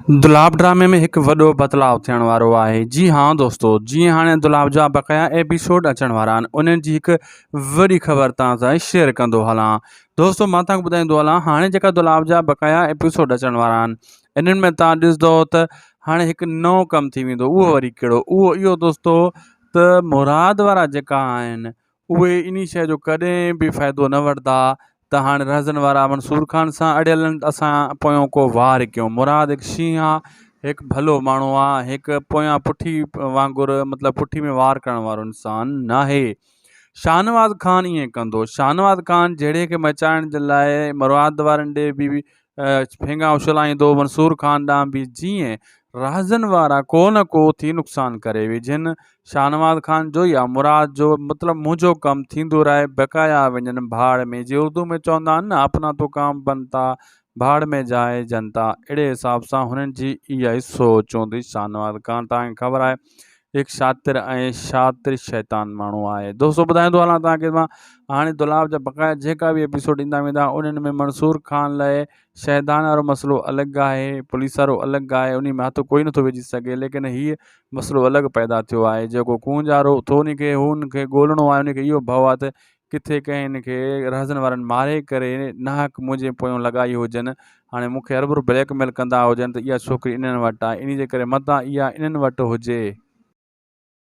दुलाब ड्रामे में एक वॾो बदलाव थियण वारो आहे। जी हाँ दोस्तों, जीअं हाणे दुलाब जा बक़ाया एपिसोड अचण वारा आहिनि, उन्हनि जी हिकु वॾी ख़बर तव्हां सां शेयर कंदो हलां। दोस्तों मां तव्हांखे ॿुधाईंदो हलां, हाणे जेका दुलाब जा बक़ाया एपिसोड अचण वारा आहिनि, इन्हनि में तव्हां ॾिसंदो त हाणे हिकु नओं कमु थी वेंदो। उहो वरी कहिड़ो? उहो इहो दोस्तों त मुराद वारा जेका आहिनि उहे इन शइ जो कॾहिं बि फ़ाइदो न वठंदा त हाणे रहज़न वारा मंसूर खान सां अड़ियल आहिनि, असां पोयों को वार कयूं। मुराद हिकु शींहुं आहे, हिकु भलो माण्हू आहे, हिकु पोयां पुठी वांगुरु मतिलबु पुठी में वार करण वारो इंसानु नाहे। शाहनवाज़ खान ईअं कंदो। शाहनवाज़ खान जहिड़े खे मचाइण जे लाइ मुराद वारनि ॾे बि फेंगा उछलाईंदो, मंसूर खान ॾांहुं बि, जीअं रहज़न वारा को न को थी नुक़सानु करे विझनि। शाहनवाज़ खान जो या मुराद जो मतिलबु मुंहिंजो कमु थींदो रहे, बक़ाया वञनि भाड़ में। जीअं उर्दू में चवंदा आहिनि न, अपना तो काम बनता भाड़ में जाए जनता, अहिड़े हिसाब सां हुननि जी इहा ई सोच हूंदी। शाहनवाज़ खान तव्हांखे ख़बर आहे हिकु शातिर ऐं शातिर शैतान माण्हू आहे। दोस्तों ॿुधाईंदो हलां तव्हांखे मां, हाणे दुलाब जा बक़ाया जेका बि एपिसोड ईंदा वेंदा उन्हनि में मंसूर खान लाइ शहदान वारो मसइलो अलॻि आहे, पुलिस वारो अलॻि आहे, उन में हथु कोई नथो विझी सघे। लेकिन हीअ मसइलो अलॻि पैदा थियो आहे, जेको खून वारो थो उनखे हुनखे ॻोल्हणो आहे। उनखे इहो भउ आहे त किथे कंहिं हिनखे रहज़न वारनि मारे करे नाहक मुंहिंजे पोयों लॻाई हुजनि, हाणे मूंखे अरबुर ब्लैकमेल कंदा हुजनि त इहा छोकिरी इन्हनि वटि आहे, इन जे करे मतां इहा इन्हनि वटि हुजे।